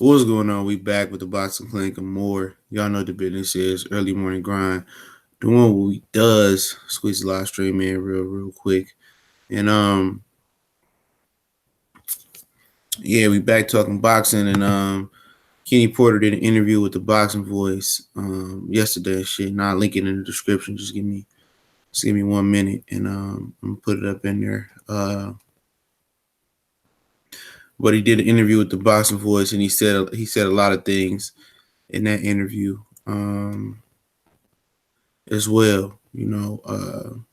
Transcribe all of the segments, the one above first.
What's going on? We back with the Boxing Clinic and more. Y'all know what the business is. Early morning grind. Doing what we does. Squeeze the live stream in real quick. And yeah, we back talking boxing and Kenny Porter did an interview with the Boxing Voice yesterday and shit. Not link it in the description. Just give me 1 minute and I'm gonna put it up in there. But he did an interview with the Boxing Voice and he said a lot of things in that interview. As well. And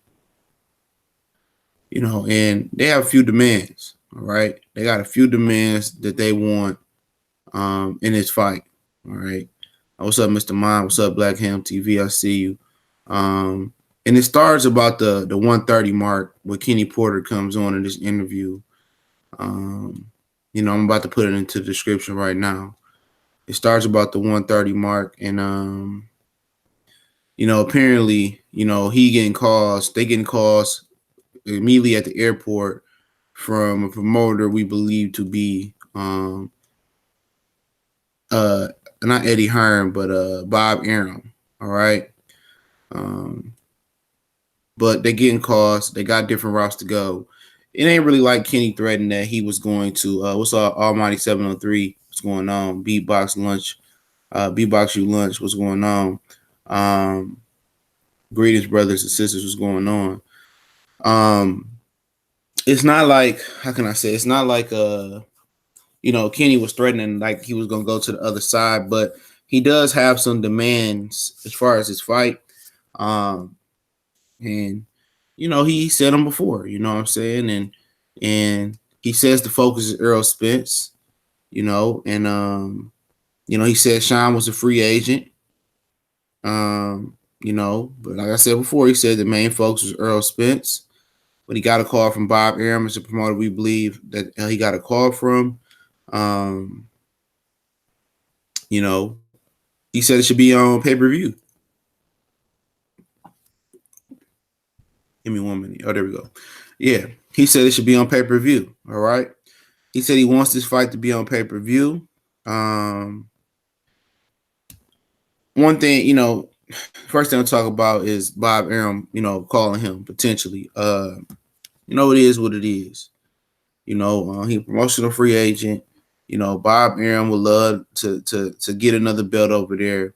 they have a few demands. All right, they got a few demands that they want in this fight. All right, what's up, Mr. Mine? What's up, Black Ham TV? I see you. And it starts about the 130 mark where Kenny Porter comes on in this interview. I'm about to put it into the description right now. It starts about the 130 mark, and apparently, he getting calls. They getting calls immediately at the airport from a promoter we believe to be not Eddie Hearn, but Bob Arum. All right. But they getting calls. They got different routes to go. It ain't really like Kenny threatened that he was going to what's up, Almighty 703? What's going on? Beatbox lunch. Beatbox you lunch. What's going on? Greetings, brothers and sisters. What's going on? It's not like, how can I say? It's not like Kenny was threatening like he was gonna go to the other side, but he does have some demands as far as his fight. And he said them before, you know what I'm saying? And he says the focus is Errol Spence, and he said Shawn was a free agent. But like I said before, he said the main focus was Errol Spence. But he got a call from Bob Arum, as a promoter we believe that he got a call from. He said it should be on pay-per-view. Give me 1 minute. Oh, there we go. Yeah, he said it should be on pay-per-view. All right. He said he wants this fight to be on pay-per-view. One thing, first thing I'll talk about is Bob Arum, calling him potentially. It is what it is. He's a promotional free agent. Bob Arum would love to get another belt over there.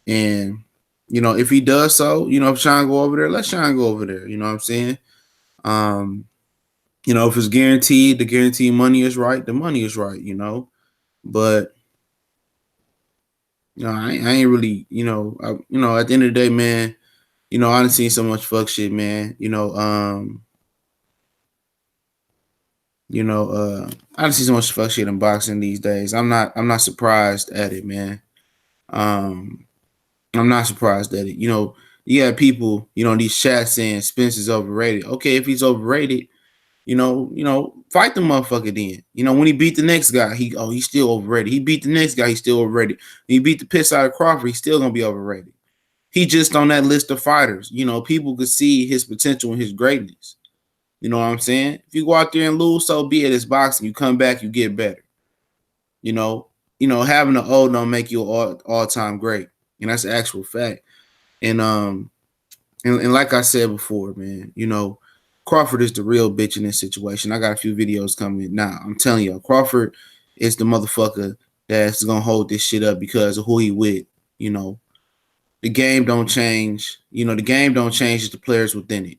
And, if he does so, if Shawn go over there, let Shawn go over there. You know what I'm saying? If it's guaranteed, the guaranteed money is right, the money is right, But, I ain't really, at the end of the day, man, I done seen so much fuck shit, man. I done see so much fuck shit in boxing these days. I'm not surprised at it, man. I'm not surprised at it. You have people, these chats saying Spence is overrated. Okay, if he's overrated, fight the motherfucker then. When he beat the next guy, he's still overrated. He beat the next guy, he's still overrated. When he beat the piss out of Crawford, he's still gonna be overrated. He just on that list of fighters. People could see his potential and his greatness. You know what I'm saying? If you go out there and lose, so be it. It's boxing. You come back, you get better. Having an O don't make you all time great, and that's the actual fact. And like I said before, man, Crawford is the real bitch in this situation. I got a few videos coming now. I'm telling you, Crawford is the motherfucker that's gonna hold this shit up because of who he with. The game don't change. The game don't change, it's the players within it.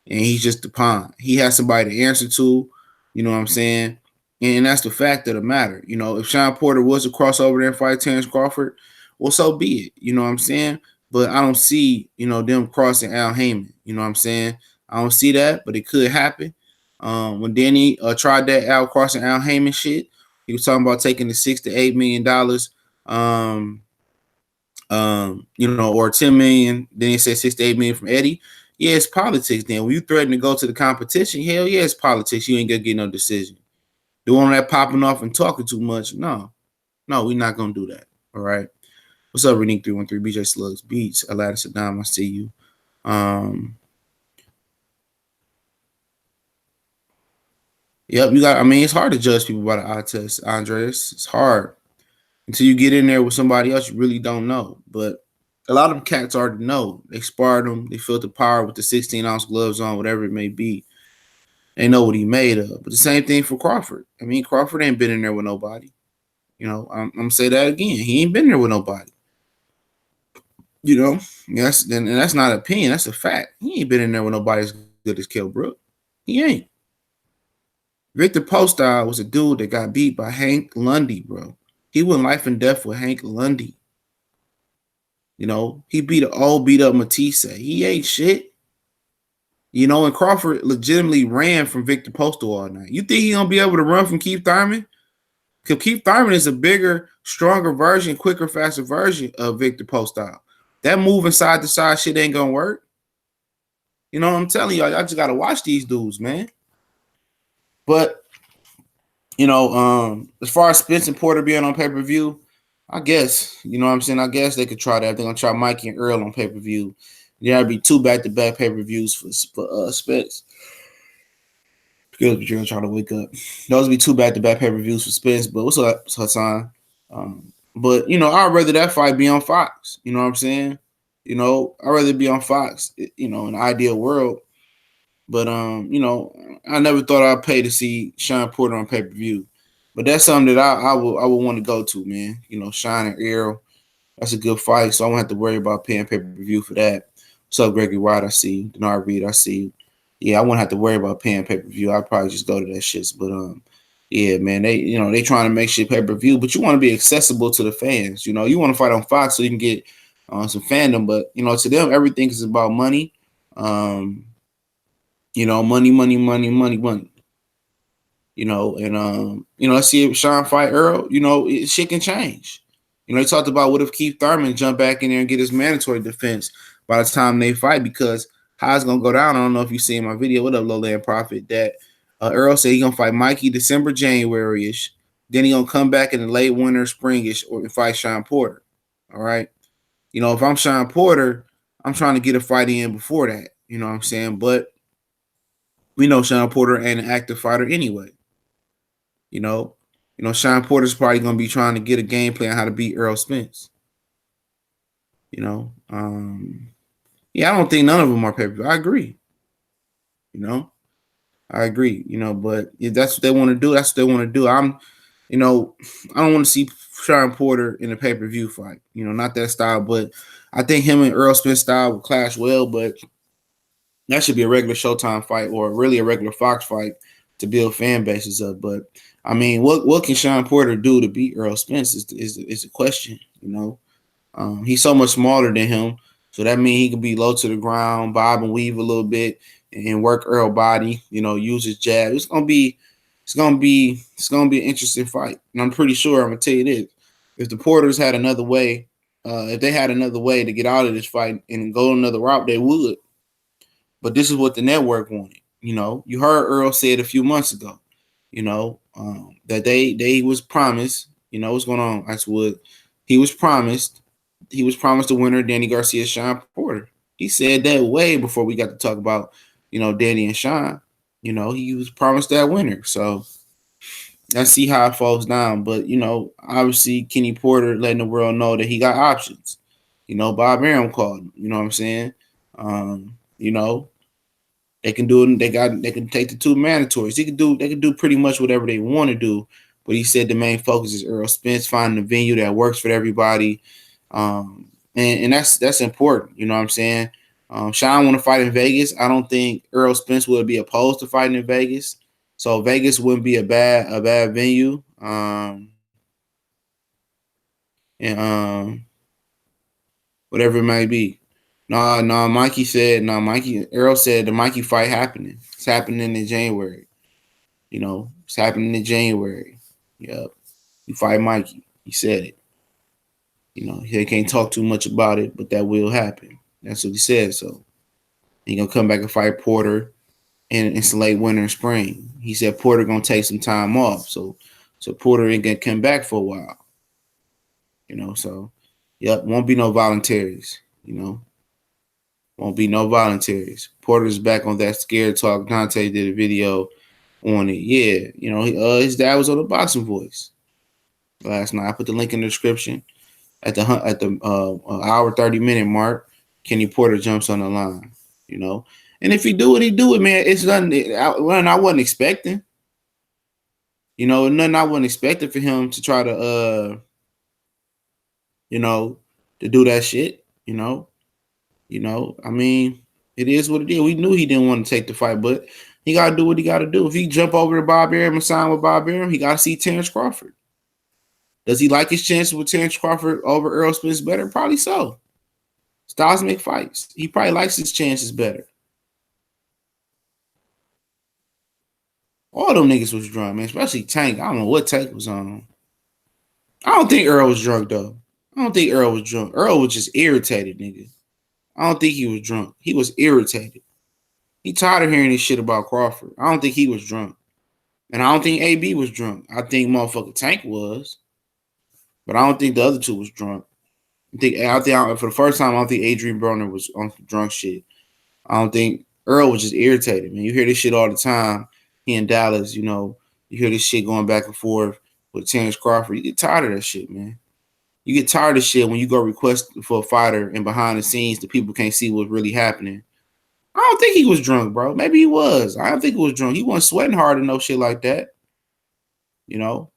And he's just the pawn. He has somebody to answer to. You know what I'm saying? And that's the fact of the matter. If Shawn Porter was to cross over there and fight Terrence Crawford, well, so be it. You know what I'm saying? But I don't see, them crossing Al Heyman. You know what I'm saying? I don't see that, but it could happen. When Danny tried that out crossing Al Heyman shit, he was talking about taking the $6 to $8 million, or 10 million. Then he said 6 to 8 million from Eddie. Yeah, it's politics. Then when you threaten to go to the competition, hell yeah, it's politics. You ain't gonna get no decision. Doing that popping off and talking too much, no, we're not gonna do that. All right. What's up, Renique 313 BJ Slugs Beats? Aladdin Saddam, I see you. Yep, you got. I mean, it's hard to judge people by the eye test, Andres. It's hard until you get in there with somebody else. You really don't know. But a lot of them cats already know. They sparred him. They felt the power with the 16-ounce gloves on, whatever it may be. They know what he made of. But the same thing for Crawford. I mean, Crawford ain't been in there with nobody. You know, I'm gonna say that again. He ain't been there with nobody. You know, and that's not an opinion. That's a fact. He ain't been in there with nobody as good as Kell Brook. He ain't. Victor Postile was a dude that got beat by Hank Lundy, bro. He went life and death with Hank Lundy. You know, he beat an old beat up Matisse. He ain't shit. You know, and Crawford legitimately ran from Victor Postal all night. You think he gonna be able to run from Keith Thurman? Because Keith Thurman is a bigger, stronger version, quicker, faster version of Victor Postile. That moving side to side shit ain't gonna work. You know what I'm telling y'all? Y'all just gotta watch these dudes, man. But you know, as far as Spence and Porter being on pay-per-view, I guess, you know what I'm saying? I guess they could try that. They're gonna try Mikey and Errol on pay-per-view. There'd be 2 back-to-back pay-per-views for Spence. Excuse me, you're gonna try to wake up. Those would be 2 back-to-back pay-per-views for Spence, but what's up, Hassan? But you know, I'd rather that fight be on Fox. You know what I'm saying? You know, I'd rather be on Fox, you know, in the ideal world. But you know, I never thought I'd pay to see Shawn Porter on pay-per-view. But that's something that I would want to go to, man. You know, Shawn and Errol. That's a good fight, so I won't have to worry about paying pay-per-view for that. What's up, Gregory White? I see you. Denard Reed, I see you. Yeah, I won't have to worry about paying pay-per-view. I'd probably just go to that shit. But yeah, man, they trying to make shit pay-per-view, but you want to be accessible to the fans. You know, you want to fight on Fox so you can get some fandom, but you know, to them everything is about money. You know, money, money, money, money, money. You know, and you know, let's see if Shawn fight Errol. You know, shit can change. You know, they talked about what if Keith Thurman jump back in there and get his mandatory defense by the time they fight, because how it's gonna go down. I don't know if you seen my video. What up, Lowland Prophet? That Errol said he gonna fight Mikey December, January-ish. Then he gonna come back in the late winter, springish, or fight Shawn Porter. All right. You know, if I'm Shawn Porter, I'm trying to get a fight in before that. You know what I'm saying? But we know Shawn Porter ain't an active fighter anyway. You know, Shawn Porter's probably gonna be trying to get a game plan on how to beat Errol Spence. You know, yeah, I don't think none of them are pay-per-view. I agree. You know, I agree. You know, but if that's what they want to do, that's what they want to do. You know, I don't want to see Shawn Porter in a pay-per-view fight. You know, not that style, but I think him and Errol Spence style would clash well. But that should be a regular Showtime fight or really a regular Fox fight to build fan bases up. But I mean, what can Shawn Porter do to beat Errol Spence is a question. You know, he's so much smaller than him, so that means he can be low to the ground, bob and weave a little bit, and work Errol body. You know, use his jab. It's gonna be an interesting fight, and I'm pretty sure I'm gonna tell you this: if the Porters had another way, if they had another way to get out of this fight and go another route, they would. But this is what the network wanted. You know, you heard Earl say it a few months ago. You know, that they was promised. You know what's going on, Icewood. He was promised. He was promised the winner, Danny Garcia, Shawn Porter. He said that way before we got to talk about, you know, Danny and Shawn. You know, he was promised that winner. So let's see how it falls down. But you know, obviously Kenny Porter letting the world know that he got options. You know, Bob Arum called him. You know what I'm saying? You know, they can do it. They can take the 2 mandatories. They can do pretty much whatever they want to do. But he said the main focus is Errol Spence finding a venue that works for everybody. And that's important. You know what I'm saying? Shawn want to fight in Vegas. I don't think Errol Spence would be opposed to fighting in Vegas. So Vegas wouldn't be a bad venue. And whatever it may be. No, Mikey Errol said the Mikey fight happening. It's happening in January. You know, it's happening in January. Yep. You fight Mikey. He said it. You know, he can't talk too much about it, but that will happen. That's what he said. So he gonna come back and fight Porter in it's late winter and spring. He said Porter gonna take some time off. So Porter ain't gonna come back for a while. You know, so yep, won't be no voluntaries, you know. Won't be no voluntaries. Porter's back on that scared talk. Dante did a video on it. Yeah, you know, his dad was on the Boxing Voice last night. I put the link in the description. At the hour 30-minute mark, Kenny Porter jumps on the line. You know, and if he do it, man. It's nothing. I wasn't expecting. You know, nothing I wasn't expecting for him to try to you know, to do that shit. You know. I mean, it is what it is. We knew he didn't want to take the fight, but he got to do what he got to do. If he jump over to Bob Arum and sign with Bob Arum, he got to see Terrence Crawford. Does he like his chances with Terrence Crawford over Errol Spence better? Probably so. Styles make fights. He probably likes his chances better. All them niggas was drunk, man. Especially Tank. I don't know what Tank was on. I don't think Errol was drunk, though. I don't think Errol was drunk. Errol was just irritated, nigga. I don't think he was drunk. He was irritated. He tired of hearing this shit about Crawford. I don't think he was drunk. And I don't think AB was drunk. I think motherfucker Tank was. But I don't think the other two was drunk. I think for the first time, I don't think Adrian Broner was on some drunk shit. I don't think Earl was just irritated, man. You hear this shit all the time. He in Dallas, you know, you hear this shit going back and forth with Terrence Crawford. You get tired of that shit, man. You get tired of shit when you go request for a fighter and behind the scenes the people can't see what's really happening. I don't think he was drunk, bro. Maybe he was. I don't think he was drunk. He wasn't sweating hard and no shit like that. You know?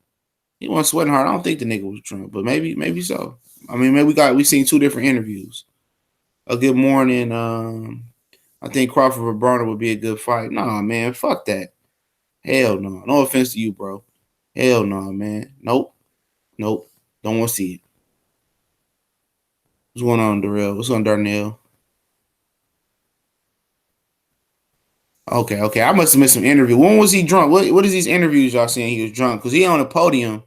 He wasn't sweating hard. I don't think the nigga was drunk, but maybe so. I mean, maybe we seen two different interviews. A good morning. I think Crawford or Broner would be a good fight. Nah, man, fuck that. Hell no. No offense to you, bro. Hell no, man. Nope. Don't want to see it. What's going on, Darrell? What's on, Darnell? Okay. I must have missed some interview. When was he drunk? What is these interviews y'all saying he was drunk? Because he on the podium.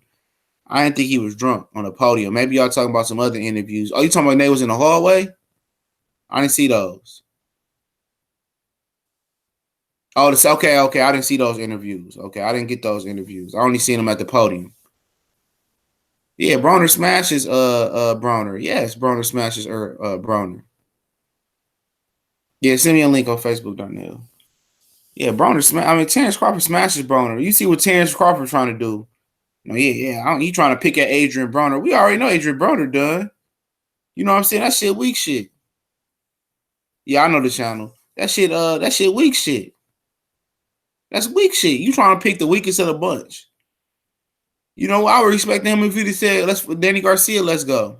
I didn't think he was drunk on the podium. Maybe y'all talking about some other interviews. Oh, you talking about they was in the hallway? I didn't see those. Oh, okay. I didn't see those interviews. Okay, I didn't get those interviews. I only seen them at the podium. Yeah, Broner smashes Broner. Yes, Broner smashes Broner. Yeah, send me a link on Facebook, Darnell. Yeah, Terrence Crawford smashes Broner. You see what Terrence Crawford trying to do? No, he trying to pick at Adrian Broner. We already know Adrian Broner done. You know what I'm saying? That shit weak shit. Yeah, I know the channel. That shit weak shit. That's weak shit. You trying to pick the weakest of the bunch. You know, I would respect him if he'd said, Danny Garcia, let's go.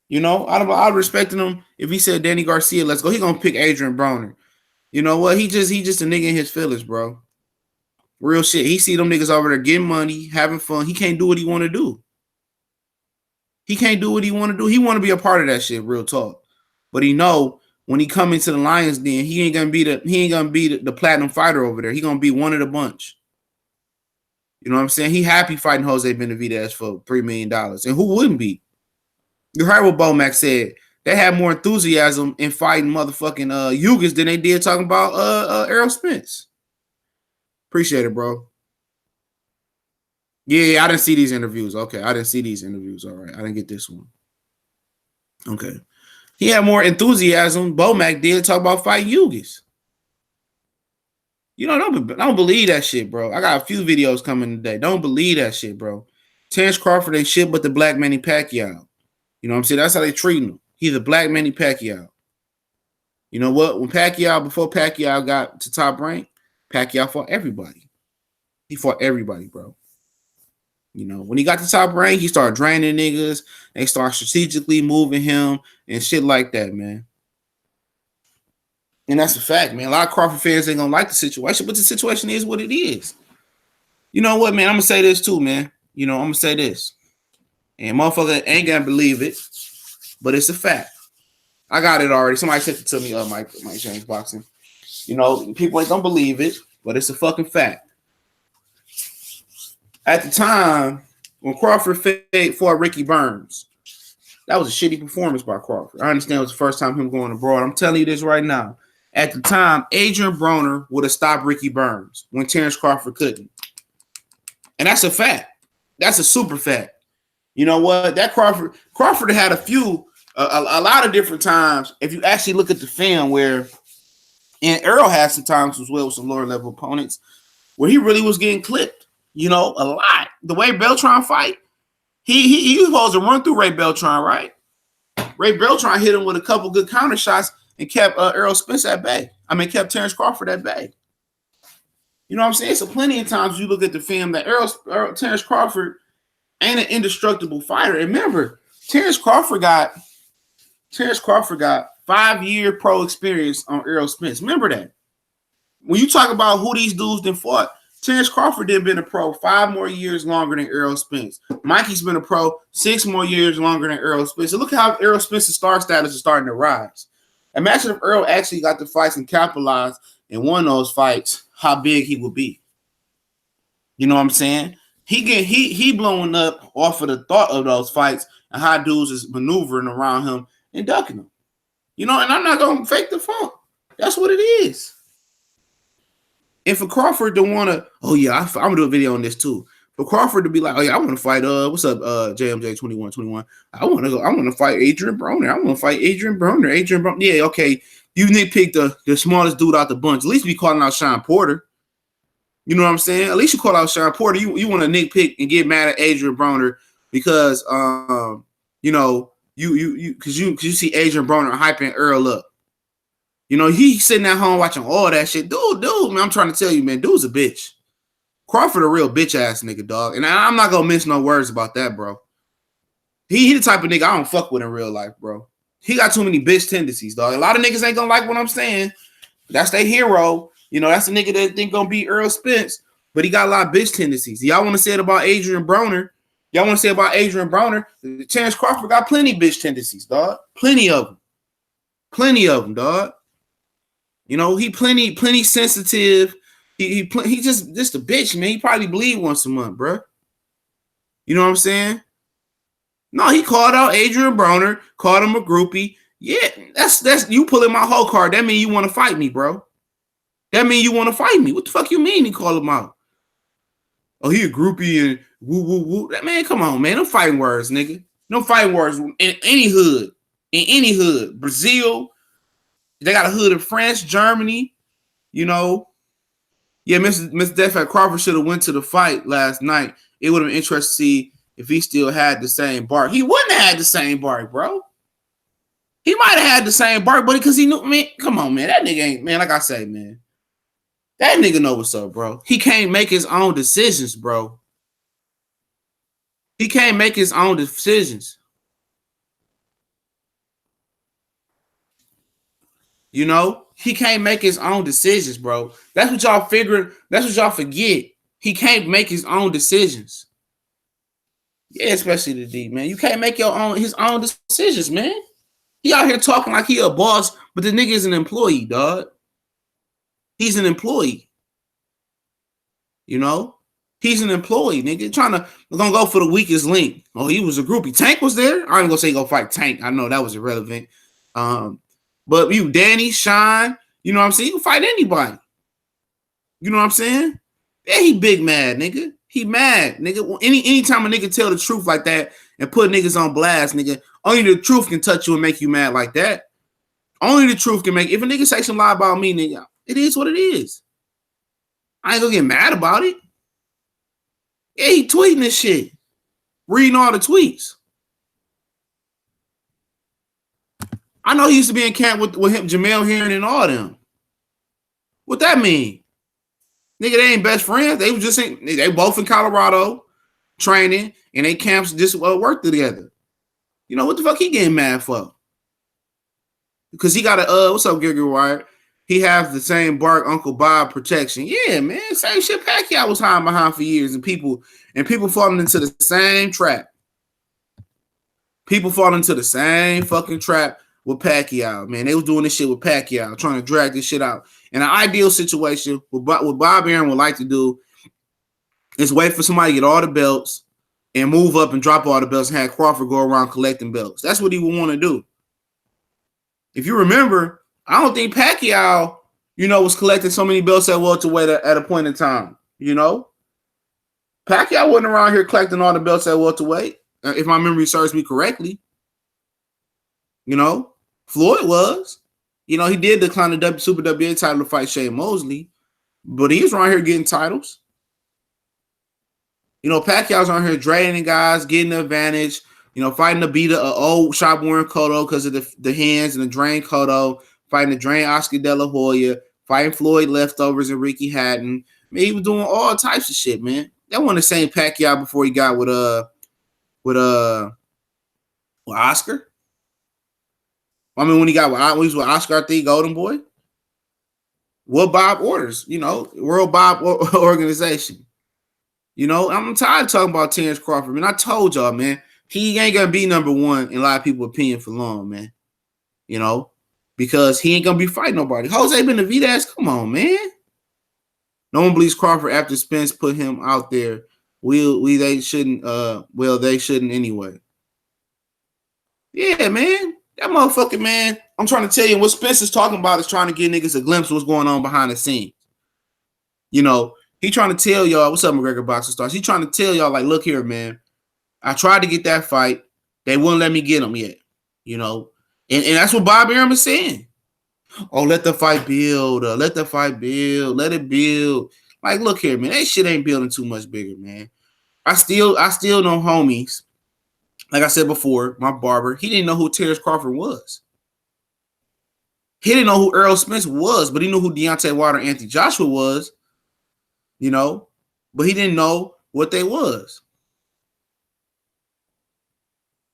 You know, I'd respect him if he said Danny Garcia, let's go. He gonna pick Adrian Broner. You know what? He just a nigga in his feelings, bro. Real shit. He see them niggas over there getting money, having fun. He can't do what he want to do. He can't do what he want to do. He want to be a part of that shit, real talk. But he know when he come into the Lions Den, he ain't gonna be the platinum fighter over there. He gonna be one of the bunch. You know what I'm saying? He happy fighting Jose Benavidez for $3 million. And who wouldn't be? You heard what Bomac said. They had more enthusiasm in fighting motherfucking Yugas than they did talking about Errol Spence. Appreciate it, bro. Yeah, I didn't see these interviews. Okay, I didn't see these interviews. All right, I didn't get this one. Okay. He had more enthusiasm. Bomac did talk about fighting Yugas. You know, don't believe that shit, bro. I got a few videos coming today. Don't believe that shit, bro. Terrence Crawford ain't shit but the black Manny Pacquiao. You know what I'm saying? That's how they treat him. He's a black Manny Pacquiao. You know what? Before Pacquiao got to top rank, Pacquiao fought everybody. He fought everybody, bro. You know, when he got to top rank, he started draining niggas. They start strategically moving him and shit like that, man. And that's a fact, man. A lot of Crawford fans ain't gonna like the situation, but the situation is what it is. You know what, man? I'm gonna say this too, man. You know, I'm gonna say this. And motherfucker ain't gonna believe it, but it's a fact. I got it already. Somebody sent it to me, Mike James Boxing. You know, people ain't gonna believe it, but it's a fucking fact. At the time, when Crawford fought Ricky Burns, that was a shitty performance by Crawford. I understand it was the first time him going abroad. I'm telling you this right now. At the time, Adrian Broner would have stopped Ricky Burns when Terrence Crawford couldn't. And that's a fact. That's a super fact. You know what? That Crawford had a lot of different times. If you actually look at the film where And Errol had some times as well with some lower level opponents where he really was getting clipped, you know, a lot. The way Beltran fight, he was supposed to run through Ray Beltran, right? Ray Beltran hit him with a couple good counter shots and kept Errol Spence at bay. I mean, kept Terrence Crawford at bay. You know what I'm saying? So plenty of times you look at the film that Terrence Crawford ain't an indestructible fighter. And remember, Terrence Crawford got 5-year pro experience on Errol Spence. Remember that. When you talk about who these dudes done fought, Terrence Crawford done been a pro 5 more years longer than Errol Spence. Mikey's been a pro 6 more years longer than Errol Spence. So look how Errol Spence's star status is starting to rise. Imagine if Errol actually got the fights and capitalized and won those fights, how big he would be. You know what I'm saying? He blowing up off of the thought of those fights and how dudes is maneuvering around him and ducking him. You know, and I'm not gonna fake the funk. That's what it is. And for Crawford to want to, oh yeah, I'm gonna do a video on this too. For Crawford to be like, oh yeah, I want to fight. What's up, JMJ 2121? I want to fight Adrian Broner. I want to fight Adrian Broner. Yeah, okay. You nitpick the smallest dude out the bunch. At least be calling out Shawn Porter. You know what I'm saying? At least you call out Shawn Porter. You want to nitpick and get mad at Adrian Broner because you know because you see Adrian Broner hyping Errol up. You know, he's sitting at home watching all that shit. Dude, man, I'm trying to tell you, man, dude's a bitch. Crawford a real bitch ass nigga, dog. And I'm not gonna mince no words about that, bro. He the type of nigga I don't fuck with in real life, bro. He got too many bitch tendencies, dog. A lot of niggas ain't gonna like what I'm saying. That's their hero. You know, that's the nigga that think gonna beat Errol Spence, but he got a lot of bitch tendencies. Y'all want to say it about Adrian Broner? Y'all want to say about Adrian Broner? Terrence Crawford got plenty bitch tendencies, dog. Plenty of them, dog. You know, he plenty sensitive. He just a bitch, man. He probably bleed once a month, bro. You know what I'm saying? No, he called out Adrian Broner, called him a groupie. Yeah, that's you pulling my whole card. That mean you want to fight me, bro. That mean you want to fight me. What the fuck you mean he called him out? Oh, he a groupie and woo woo woo. That man, come on, man. No fighting words, nigga. No fighting words in any hood. In any hood. Brazil. They got a hood in France, Germany. You know. Yeah, Mr. Death Crawford should have went to the fight last night. It would have been interesting to see if he still had the same bark. He wouldn't have had the same bark, bro. He might have had the same bark, but because he knew, man, come on, man. That nigga ain't, man, like I say, man. That nigga know what's up, bro. He can't make his own decisions, bro. He can't make his own decisions. You know? He can't make his own decisions, bro. That's what y'all figure. That's what y'all forget. He can't make his own decisions. Yeah, especially the D, man. You can't make his own decisions, man. He out here talking like he a boss, but the nigga is an employee, dog. He's an employee. You know? He's an employee, nigga. Gonna go for the weakest link. Oh, he was a groupie. Tank was there. I ain't gonna say go fight Tank. I know that was irrelevant. But you, Danny, Shawn, you know what I'm saying? You can fight anybody. You know what I'm saying? Yeah, he big mad, nigga. He mad, nigga. Anytime a nigga tell the truth like that and put niggas on blast, nigga, only the truth can touch you and make you mad like that. Only the truth can make. If a nigga say some lie about me, nigga, it is what it is. I ain't gonna get mad about it. Yeah, he tweeting this shit. Reading all the tweets. I know he used to be in camp with him, Jamel Herring and all them. What that mean? Nigga, they ain't best friends. They was just they both in Colorado training and they camps just work together. You know what the fuck he getting mad for? Because he got a what's up, Gilgit Wire? He has the same bark Uncle Bob protection. Yeah, man. Same shit Pacquiao was hiding behind for years, and people falling into the same trap. People falling into the same fucking trap with Pacquiao, man. They was doing this shit with Pacquiao, trying to drag this shit out. In an ideal situation, what Bob Arum would like to do is wait for somebody to get all the belts and move up and drop all the belts and have Crawford go around collecting belts. That's what he would want to do. If you remember, I don't think Pacquiao, was collecting so many belts at welterweight at a point in time. Pacquiao wasn't around here collecting all the belts at welterweight, if my memory serves me correctly. Floyd was. You know, he did decline the Super WA title to fight Shane Mosley, but he's around here getting titles. You know, Pacquiao's on here draining guys, getting the advantage. You know, fighting to beat an old shop wearing Cotto because of the hands and the drain Cotto. Fighting to drain Oscar De La Hoya. Fighting Floyd leftovers and Ricky Hatton. I mean, he was doing all types of shit, man. That wasn't the same Pacquiao before he got with Oscar. I mean, when he was with Oscar, I think Golden Boy. What Bob orders, you know, World Bob organization. You know, I'm tired of talking about Terrence Crawford, man. I told y'all, man, he ain't gonna be number one in a lot of people's opinion for long, man. You know, because he ain't gonna be fighting nobody. Jose Benavidez, come on, man. No one believes Crawford after Spence put him out there. They shouldn't anyway. Yeah, man. That motherfucker, man. I'm trying to tell you what Spence is talking about is trying to give niggas a glimpse of what's going on behind the scenes. You know, he trying to tell y'all, what's up, McGregor Boxer Stars? He trying to tell y'all, like, look here, man. I tried to get that fight. They wouldn't let me get him yet. You know, and that's what Bob Arum is saying. Oh, let the fight build. Let the fight build. Let it build. Like, look here, man. That shit ain't building too much bigger, man. I still know homies. Like I said before, my barber, he didn't know who Terrence Crawford was. He didn't know who Errol Spence was, but he knew who Deontay Wilder and Anthony Joshua was. You know, but he didn't know what they was.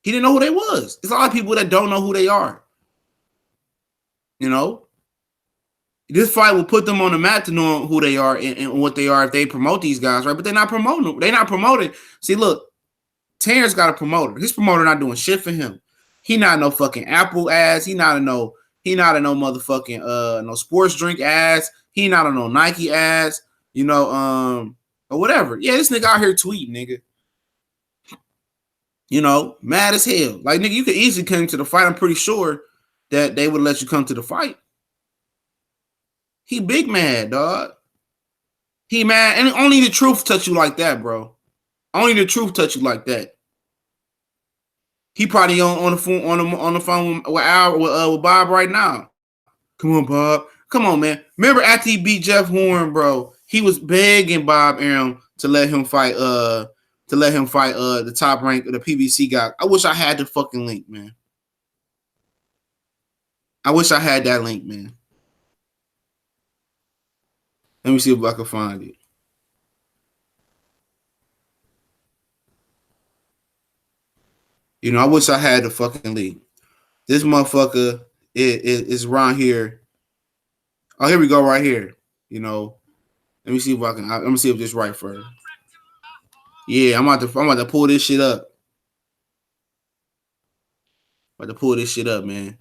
He didn't know who they was. There's a lot of people that don't know who they are. You know, this fight will put them on the map to know who they are and what they are if they promote these guys, right? But they're not promoting them. They're not promoted. See, look, Terrence got a promoter. His promoter not doing shit for him. He not no fucking Apple ass. He not a no motherfucking no sports drink ass. He not a no Nike ass. You know, or whatever. Yeah, this nigga out here tweeting, nigga. You know, mad as hell. Like, nigga, you could easily come to the fight. I'm pretty sure that they would let you come to the fight. He big mad, dog. He mad, and only the truth touch you like that, bro. Only the truth touch you like that. He probably on the phone with Bob right now. Come on, Bob. Come on, man. Remember after he beat Jeff Horn, bro, he was begging Bob Arum to let him fight the top rank of the PBC guy. I wish I had the fucking link, man. I wish I had that link, man. Let me see if I can find it. You know, I wish I had the fucking link. This motherfucker is around here. Oh, here we go, right here. You know, let me see if I can. Let me see if this is right for her. Yeah, I'm about to pull this shit up. I'm about to pull this shit up, man.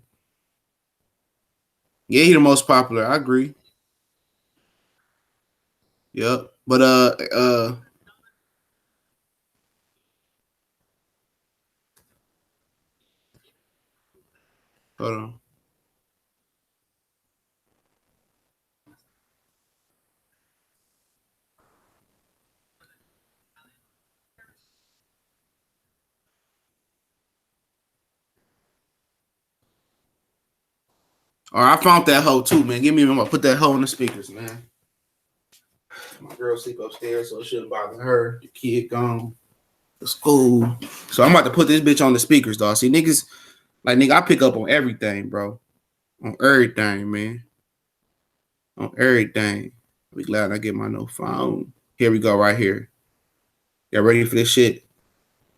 Yeah, he the most popular. I agree. Yep. But hold on. All right, I found that hoe too, man. Give me a moment. Put that hoe in the speakers, man. My girl sleep upstairs, so it shouldn't bother her. The kid gone to school. So I'm about to put this bitch on the speakers, dog. See, niggas, like, nigga, I pick up on everything, bro. On everything, man. On everything. I'll be glad I get my no phone. Here we go, right here. Y'all ready for this shit?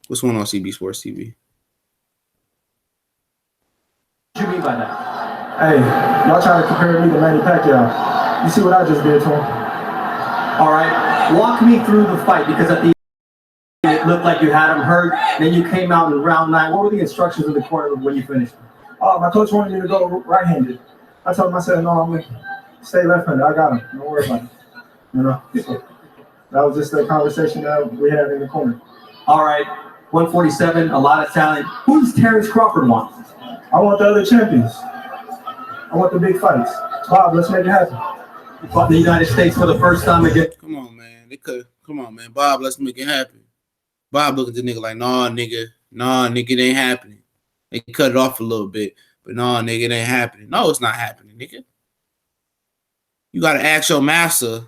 What's going on, CB Sports TV? What do you mean by that? Hey, y'all trying to compare me to Manny Pacquiao. You see what I just did to him? All right, walk me through the fight, because at the end it looked like you had him hurt. Then you came out in round 9. What were the instructions in the corner when you finished? Oh, my coach wanted me to go right-handed. I told him, I said, no, I'm going to stay left-handed. I got him. Don't worry about it. You know? So that was just the conversation that we had in the corner. All right, 147, a lot of talent. Who does Terrence Crawford want? I want the other champions. I want the big fights. Bob, let's make it happen. You fought in the United States for the first time again. Come on, man. Come on, man. Bob, let's make it happen. Bob looked at the nigga like, nah, nigga, it ain't happening. They cut it off a little bit. But no, nigga, it ain't happening. No, it's not happening, nigga. You gotta ask your master,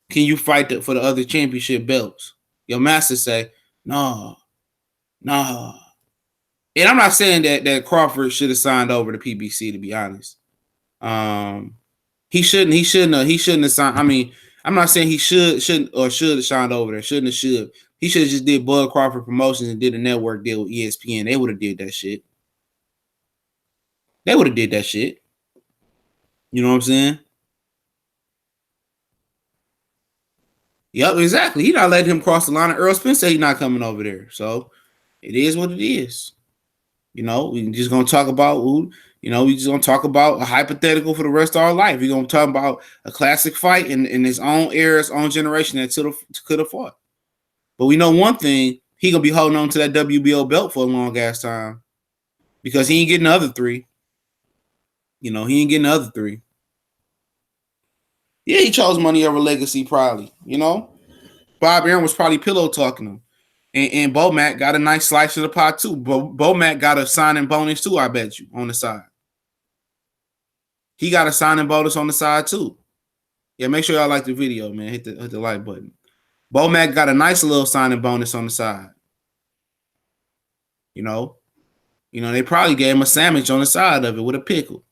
can you fight for the other championship belts? Your master say, no, no. And I'm not saying that Crawford should have signed over to PBC, to be honest. He shouldn't have signed. I mean, I'm not saying he shouldn't have signed over there. Shouldn't have should. He should have just did Bud Crawford Promotions and did a network deal with ESPN. They would have did that shit. They would have did that shit. You know what I'm saying? Yep, exactly. He not letting him cross the line. And Errol Spence said he's not coming over there. So it is what it is. You know, we just gonna talk about we just gonna talk about a hypothetical for the rest of our life. We're gonna talk about a classic fight in his own era, his own generation that could have fought. But we know one thing, he gonna be holding on to that WBO belt for a long ass time. Because he ain't getting the other three. You know, he ain't getting the other three. Yeah, he chose money over legacy, probably. You know, Bob Arum was probably pillow talking him, and Bo Mac got a nice slice of the pie too. Bo Mac got a signing bonus too. I bet you on the side. He got a signing bonus on the side too. Yeah, make sure y'all like the video, man. Hit the like button. Bo Mac got a nice little signing bonus on the side. You know, they probably gave him a sandwich on the side of it with a pickle.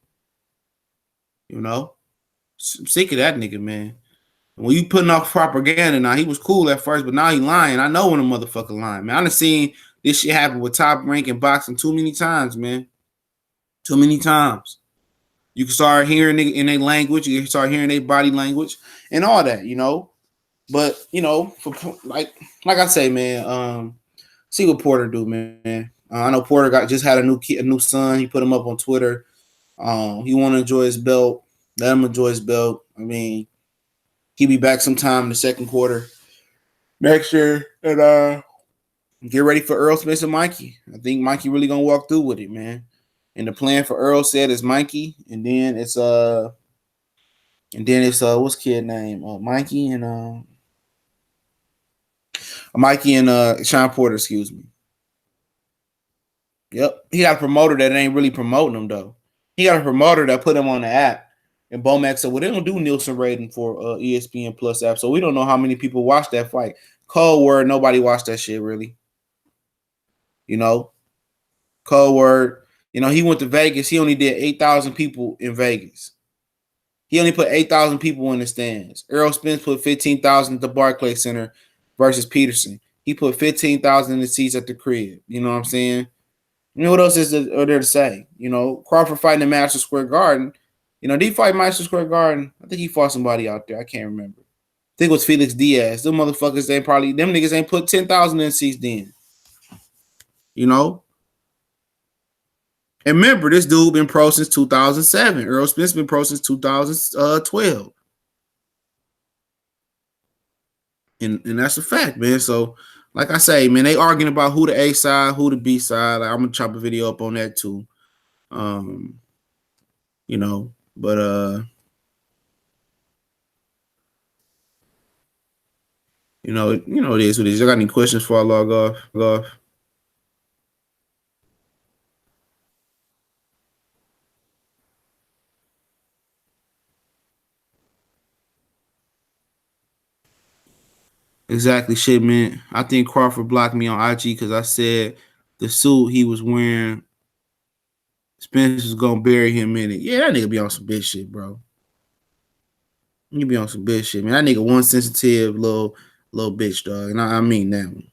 You know, I'm sick of that nigga, man. When you putting off propaganda now, he was cool at first, but now he lying. I know when a motherfucker lying, man. I done seen this shit happen with Top Rank in boxing too many times, man. Too many times. You can start hearing it in their language, you can start hearing their body language and all that, you know. But, you know, for like I say, man, see what Porter do, man. I know Porter just had a new son. He put him up on Twitter. He want to enjoy his belt. Let him enjoy his belt. I mean, he'll be back sometime in the second quarter next year. And get ready for Errol Spence and Mikey. I think Mikey really gonna walk through with it, man. And the plan for Errol said is Mikey, and then it's what's kid name? Mikey and Shawn Porter, excuse me. Yep. He got a promoter that ain't really promoting him though. He got a promoter that put him on the app. And Bomac said, well, they don't do Nielsen rating for ESPN Plus app, so we don't know how many people watched that fight. Cold word, nobody watched that shit, really. You know? Cold word. You know, he went to Vegas. He only did 8,000 people in Vegas. He only put 8,000 people in the stands. Errol Spence put 15,000 at the Barclays Center versus Peterson. He put 15,000 in the seats at the crib. You know what I'm saying? You know what else is there to say? You know, Crawford fighting in Madison Square Garden. You know, did he fight Madison Square Garden? I think he fought somebody out there. I can't remember. I think it was Felix Diaz. Them motherfuckers, them niggas ain't put 10,000 in seats then. You know? And remember, this dude been pro since 2007. Errol Spence been pro since 2012. And that's a fact, man. So, like I say, man, they arguing about who the A side, who the B side. Like, I'm gonna chop a video up on that too. You know, but you know, it is what it is. You got any questions before I log off? Exactly, shit, man. I think Crawford blocked me on IG because I said the suit he was wearing, Spence was gonna bury him in it. Yeah, that nigga be on some bitch shit, bro. You be on some bitch shit, man. That nigga one sensitive little bitch, dog. And I mean that one.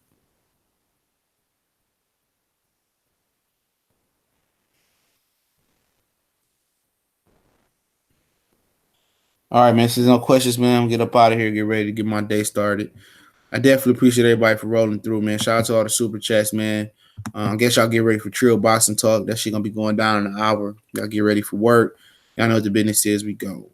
All right, man. Since no questions, man, I'm gonna get up out of here, get ready to get my day started. I definitely appreciate everybody for rolling through, man. Shout out to all the super chats, man. I guess y'all get ready for Trill Boxing Talk. That shit gonna be going down in an hour. Y'all get ready for work. Y'all know what the business is. We go.